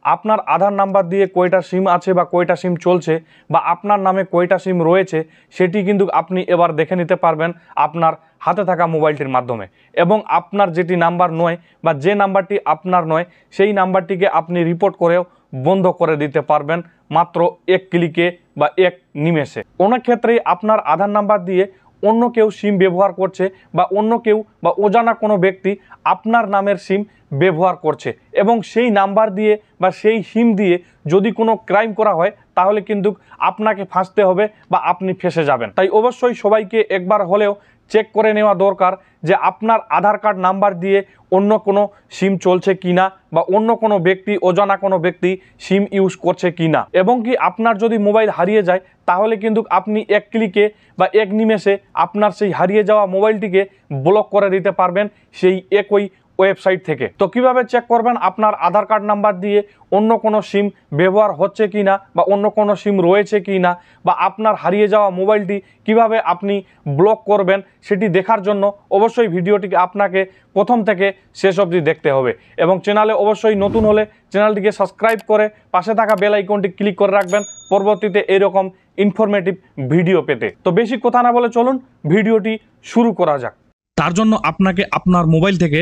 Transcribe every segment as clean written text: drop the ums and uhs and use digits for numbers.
আপনার আধার নাম্বার দিয়ে কয়টা সিম আছে বা কয়টা সিম চলছে বা আপনার নামে কয়টা সিম রয়েছে সেটি কিন্তু আপনি এবার দেখে নিতে পারবেন আপনার হাতে থাকা মোবাইলটির মাধ্যমে। এবং আপনার যেটি নাম্বার নয় বা যে নাম্বারটি আপনার নয় সেই নাম্বারটিকে আপনি রিপোর্ট করেও বন্ধ করে দিতে পারবেন মাত্র এক ক্লিকে বা এক নিমেষে। অনেক ক্ষেত্রেই আপনার আধার নাম্বার দিয়ে অন্য কেউ সিম ব্যবহার করছে বা অন্য কেউ বা অজানা কোনো ব্যক্তি আপনার নামের সিম ব্যবহার করছে এবং সেই নাম্বার দিয়ে বা সেই সিম দিয়ে যদি কোনো ক্রাইম করা হয় তাহলে কিন্তু আপনাকে ফাঁসতে হবে বা আপনি ফেঁসে যাবেন। তাই অবশ্যই সবাইকে একবার হলেও চেক করে নেওয়া দরকার যে আপনার আধার কার্ড নাম্বার দিয়ে অন্য কোনো সিম চলছে কিনা বা অন্য কোনো ব্যক্তি অজানা কোনো ব্যক্তি সিম ইউজ করছে কিনা। এবং কি আপনার যদি মোবাইল হারিয়ে যায় তাহলে কিন্তু আপনি এক ক্লিকে বা এক নিমেষে আপনার সেই হারিয়ে যাওয়া মোবাইলটিকে ব্লক করে দিতে পারবেন সেই একই ওয়েবসাইট থেকে। তো কিভাবে চেক করবেন আপনার আধার কার্ড নাম্বার দিয়ে অন্য কোনো সিম ব্যবহার হচ্ছে কিনা বা অন্য কোনো সিম রয়েছে কিনা বা আপনার হারিয়ে যাওয়া মোবাইলটি কিভাবে আপনি ব্লক করবেন সেটি দেখার জন্য অবশ্যই ভিডিওটিকে আপনাকে প্রথম থেকে শেষ অবধি দেখতে হবে। এবং চ্যানেলে অবশ্যই নতুন হলে চ্যানেলটিকে সাবস্ক্রাইব করে পাশে থাকা বেল আইকনটি ক্লিক করে রাখবেন পরবর্তীতে এরকম ইনফরমেটিভ ভিডিও পেতে। তো বেশি কথা না বলে চলুন ভিডিওটি শুরু করা যাক। তার জন্য আপনাকে আপনার মোবাইল থেকে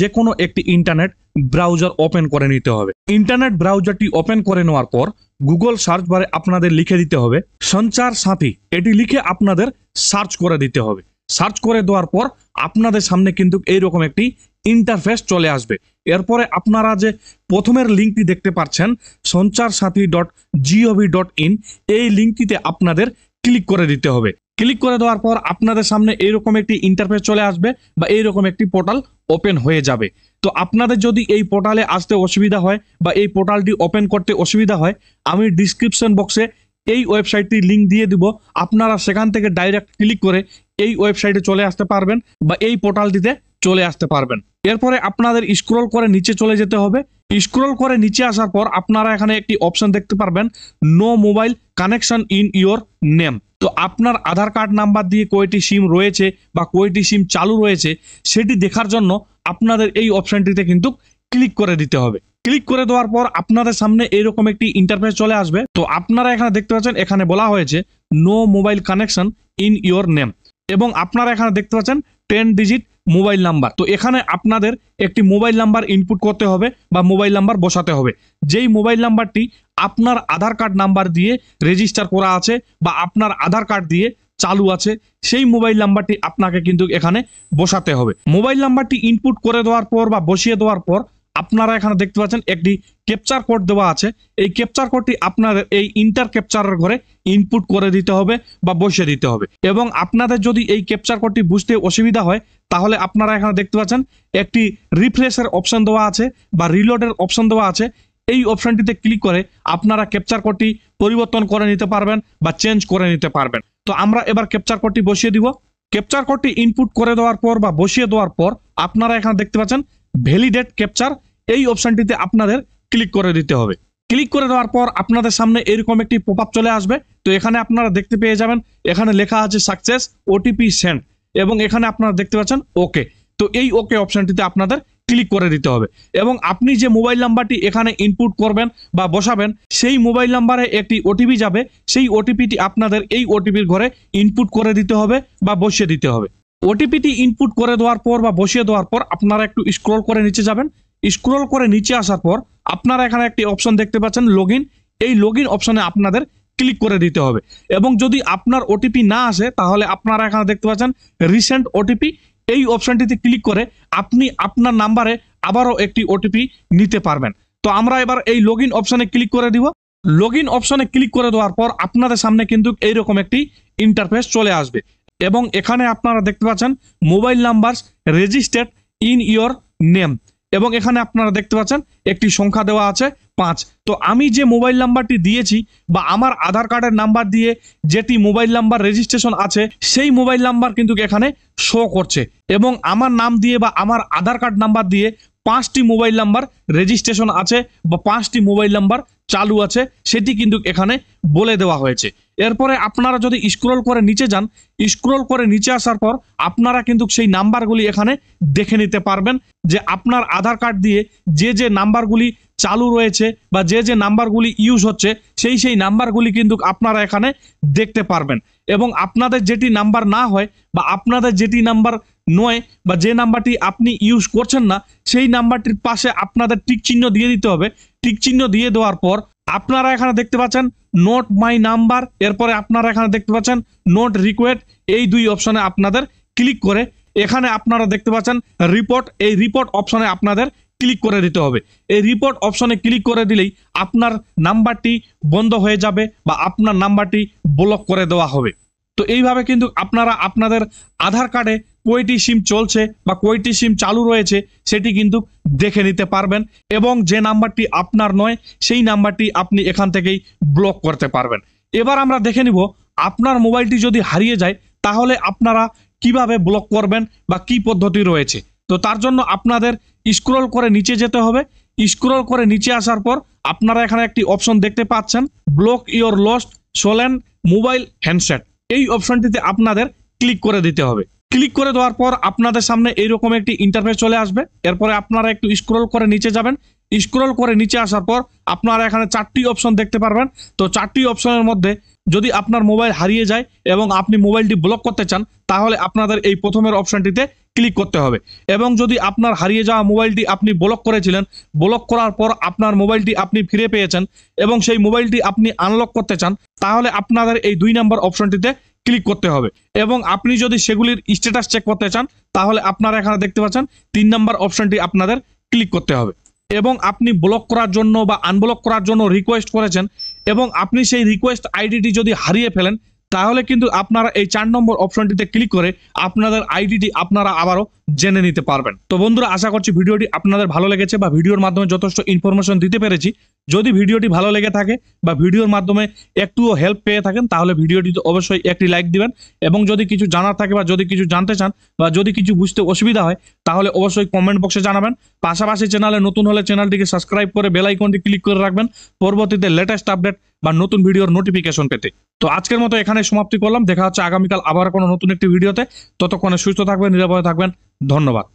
যে কোনো একটি ইন্টারনেট ব্রাউজার ওপেন করে নিতে হবে। ইন্টারনেট ব্রাউজারটি ওপেন করে নেওয়ার পর গুগল সার্চ বারে আপনাদের লিখে দিতে হবে সঞ্চার সাথী, এটি লিখে আপনাদের সার্চ করে দিতে হবে। সার্চ করে দেওয়ার পর আপনাদের সামনে কিন্তু এইরকম একটি ইন্টারফেস চলে আসবে। এরপরে আপনারা যে প্রথমের লিঙ্কটি দেখতে পাচ্ছেন sanchar-sathi.gov.in, এই লিঙ্কটিতে আপনাদের ক্লিক করে দিতে হবে। ক্লিক করে দেওয়ার পর আপনাদের সামনে এইরকম একটি ইন্টারফেস চলে আসবে বা এইরকম একটি পোর্টাল ওপেন হয়ে যাবে। তো আপনাদের যদি এই পোর্টালে আসতে অসুবিধা হয় বা এই পোর্টালটি ওপেন করতে অসুবিধা হয়, আমি ডিসক্রিপশন বক্সে এই ওয়েবসাইটটির লিঙ্ক দিয়ে দিব, আপনারা সেখান থেকে ডাইরেক্ট ক্লিক করে এই ওয়েবসাইটে চলে আসতে পারবেন বা এই পোর্টালটিতে চলে আসতে পারবেন। এরপরে আপনাদের স্ক্রল করে নিচে চলে যেতে হবে। স্ক্রল করে নিচে আসার পর আপনারা এখানে একটি অপশন দেখতে পারবেন no mobile connection in your name. তো আপনার আধার কার্ড নাম্বার দিয়ে কয়টি সিম রয়েছে বা কয়টি সিম চালু রয়েছে সেটি দেখার জন্য আপনাদের এই অপশনটিতে কিন্তু ক্লিক করে দিতে হবে। ক্লিক করে দেওয়ার পর আপনাদের সামনে এইরকম একটি ইন্টারফেস চলে আসবে। তো আপনারা এখানে দেখতে পাচ্ছেন এখানে বলা হয়েছে no mobile connection in your name এবং আপনারা এখানে দেখতে পাচ্ছেন 10 ডিজিট মোবাইল নাম্বার। তো এখানে আপনাদের একটি মোবাইল নাম্বার ইনপুট করতে হবে বা মোবাইল নাম্বার বসাতে হবে। যেই মোবাইল নাম্বারটি আপনার আধার কার্ড নাম্বার দিয়ে রেজিস্টার করা আছে বা আপনার আধার কার্ড দিয়ে চালু আছে সেই মোবাইল নাম্বারটি আপনাকে কিন্তু এখানে বসাতে হবে। মোবাইল নাম্বারটি ইনপুট করে দেওয়ার পর বা বসিয়ে দেওয়ার পর আপনারা এখানে দেখতে পাচ্ছেন একটি ক্যাপচার কোড দেওয়া আছে। এই ক্যাপচার কোডটি আপনাদের এই ইন্টার ক্যাপচারের ঘরে ইনপুট করে দিতে হবে বা বসিয়ে দিতে হবে। এবং আপনাদের যদি এই ক্যাপচার কোডটি বুঝতে অসুবিধা হয় তাহলে আপনারা এখানে দেখতে পাচ্ছেন একটি রিফ্রেশের অপশন দেওয়া আছে বা রিলোডের অপশন দেওয়া আছে। এই অপশনটিতে ক্লিক করে আপনারা ক্যাপচার কোডটি পরিবর্তন করে নিতে পারবেন বা চেঞ্জ করে নিতে পারবেন। তো আমরা এবার ক্যাপচার কোডটি বসিয়ে দিব। ক্যাপচার কোডটি ইনপুট করে দেওয়ার পর বা বসিয়ে দেওয়ার পর আপনারা এখানে দেখতে পাচ্ছেন ভ্যালিডেট ক্যাপচার, এই অপশনটিতে আপনাদের ক্লিক করে দিতে হবে। ক্লিক করে দেওয়ার পর আপনাদের সামনে এরকম একটি পপআপ চলে আসবে। তো এখানে আপনারা দেখতে পেয়ে যাবেন এখানে লেখা আছে সাকসেস ওটিপি সেন্ড এবং এখানে আপনারা দেখতে পাচ্ছেন ওকে। তো এই ওকে অপশনটিতে আপনাদের ক্লিক করে দিতে হবে এবং আপনি যে মোবাইল নাম্বারটি এখানে ইনপুট করবেন বা বসাবেন সেই মোবাইল নাম্বারে একটি ওটিপি যাবে, সেই ওটিপিটি আপনাদের এই ওটিপির ঘরে ইনপুট করে দিতে হবে বা বসিয়ে দিতে হবে। ওটিপিটি ইনপুট করে দেওয়ার পর বা বসিয়ে দেওয়ার পর আপনারা একটু স্ক্রল করে নিচে যাবেন। স্ক্রল করে নিচে আসার পর আপনারা এখানে একটি অপশন দেখতে পাচ্ছেন লগইন, এই লগইন অপশনে আপনাদের ক্লিক করে দিতে হবে এবং যদি আপনার ওটিপি না আসে তাহলে আপনারা এখানে দেখতে পাচ্ছেন রিসেন্ট ওটিপি, এই অপশনটিতে ক্লিক করে আপনি আপনার নাম্বারে আবারও একটি ওটিপি নিতে পারবেন। তো আমরা এবার এই লগইন অপশনে ক্লিক করে দিব। লগইন অপশনে ক্লিক করে দেওয়ার পর আপনাদের সামনে কিন্তু এইরকম একটি ইন্টারফেস চলে আসবে এবং এখানে আপনারা দেখতে পাচ্ছেন mobile number registered in your name এবং এখানে আপনারা দেখতে পাচ্ছেন একটি সংখ্যা দেওয়া আছে 5। তো আমি যে মোবাইল নাম্বারটি দিয়েছি বা আমার আধার কার্ডের নাম্বার দিয়ে যেটি মোবাইল নাম্বার রেজিস্ট্রেশন আছে সেই মোবাইল নাম্বার কিন্তু এখানে শো করছে এবং আমার নাম দিয়ে বা আমার আধার কার্ড নাম্বার দিয়ে 5টি মোবাইল নাম্বার রেজিস্ট্রেশন আছে বা 5টি মোবাইল নাম্বার চালু আছে সেটি কিন্তু এখানে বলে দেওয়া হয়েছে। এরপরে আপনারা যদি স্ক্রল করে নিচে যান, স্ক্রল করে নিচে আসার পর আপনারা কিন্তু সেই নাম্বারগুলি এখানে দেখে নিতে পারবেন যে আপনার আধার কার্ড দিয়ে যে নাম্বারগুলি চালু রয়েছে বা যে নাম্বারগুলি ইউজ হচ্ছে সেই নাম্বারগুলি কিন্তু আপনারা এখানে দেখতে পারবেন। এবং আপনাদের যেটি নাম্বার না হয় বা আপনাদের যেটি নাম্বার নয় বা যে নাম্বারটি আপনি ইউজ করছেন না সেই নাম্বারটির পাশে আপনাদের টিক চিহ্ন দিয়ে দিতে হবে। টিক চিহ্ন দিয়ে দেওয়ার পর আপনারা এখানে দেখতে পাচ্ছেন নোট মাই নাম্বার, এরপরে আপনারা এখানে দেখতে পাচ্ছেন নোট রিকোয়েস্ট, এই দুই অপশনে আপনাদের ক্লিক করে এখানে আপনারা দেখতে পাচ্ছেন রিপোর্ট, এই রিপোর্ট অপশনে আপনাদের ক্লিক করে দিতে হবে। এই রিপোর্ট অপশনে ক্লিক করে দিলেই আপনার নাম্বারটি বন্ধ হয়ে যাবে বা আপনার নাম্বারটি ব্লক করে দেওয়া হবে। তো এইভাবে কিন্তু আপনারা আপনাদের আধার কার্ডে কয়টি সিম চলছে বা কয়টি সিম চালু রয়েছে সেটি কিন্তু দেখে নিতে পারবেন এবং যে নাম্বারটি আপনার নয় সেই নাম্বারটি আপনি এখান থেকেই ব্লক করতে পারবেন। এবার আমরা দেখে নিব আপনার মোবাইলটি যদি হারিয়ে যায় তাহলে আপনারা কিভাবে ব্লক করবেন বা কি পদ্ধতি রয়েছে। তো তার জন্য আপনাদের স্ক্রল করে নিচে যেতে হবে। স্ক্রল করে নিচে আসার পর আপনারা এখানে একটি অপশন দেখতে পাচ্ছেন block your lost stolen mobile handset, এই অপশনটিতে আপনাদের ক্লিক করে দিতে হবে। ক্লিক করে দেওয়ার পর আপনাদের সামনে এইরকম একটি ইন্টারফেস চলে আসবে। এরপরে আপনারা একটু স্ক্রল করে নিচে যাবেন। স্ক্রল করে নিচে আসার পর আপনারা এখানে 4টি অপশন দেখতে পারবেন। তো 4টি অপশনের মধ্যে যদি আপনার মোবাইল হারিয়ে যায় এবং আপনি মোবাইলটি ব্লক করতে চান তাহলে আপনাদের এই প্রথমের অপশনটিতে ক্লিক করতে হবে। এবং যদি আপনার হারিয়ে যাওয়া মোবাইলটি আপনি ব্লক করেছিলেন, ব্লক করার পর আপনার মোবাইলটি আপনি ফিরে পেয়েছেন এবং সেই মোবাইলটি আপনি আনলক করতে চান তাহলে আপনাদের এই 2 নম্বর অপশনটিতে ক্লিক করতে হবে। এবং আপনি যদি সেগুলির স্ট্যাটাস চেক করতে চান তাহলে আপনারা এখানে দেখতে পাচ্ছেন 3 নম্বর অপশনটি আপনাদের ক্লিক করতে হবে। এবং আপনি ব্লক করার জন্য বা আনব্লক করার জন্য রিকোয়েস্ট করেছেন এবং আপনি সেই রিকোয়েস্ট আইডিটি যদি হারিয়ে ফেলেন তাহলে কিন্তু আপনারা এই 4 নম্বর অপশনটিতে ক্লিক করে আপনাদের আইডিটি আপনারা আবারও জেনে নিতে পারবেন। তো বন্ধুরা, আশা করছি ভিডিওটি আপনাদের ভালো লেগেছে বা ভিডিওর মাধ্যমে যথেষ্ট ইনফরমেশন দিতে পেরেছি। যদি ভিডিওটি ভালো লেগে থাকে বা ভিডিওর মাধ্যমে একটুও হেল্প পেয়ে থাকেন তাহলে ভিডিওটিতে অবশ্যই একটি লাইক দিবেন। এবং যদি কিছু জানার থাকে বা যদি কিছু জানতে চান বা যদি কিছু বুঝতে অসুবিধা হয় তাহলে অবশ্যই কমেন্ট বক্সে জানাবেন। পাশাপাশি চ্যানেলে নতুন হলে চ্যানেলটিকে সাবস্ক্রাইব করে বেল আইকনটি ক্লিক করে রাখবেন পরবর্তীতে লেটেস্ট আপডেট বা নতুন ভিডিওর নোটিফিকেশন পেতে। তো আজকের মতো এখানে সমাপ্তি করলাম। দেখা হচ্ছে আগামীকাল আবার কোনো নতুন একটি ভিডিওতে। ততক্ষণে সুস্থ থাকবেন, নিরাপদে থাকবেন। ধন্যবাদ।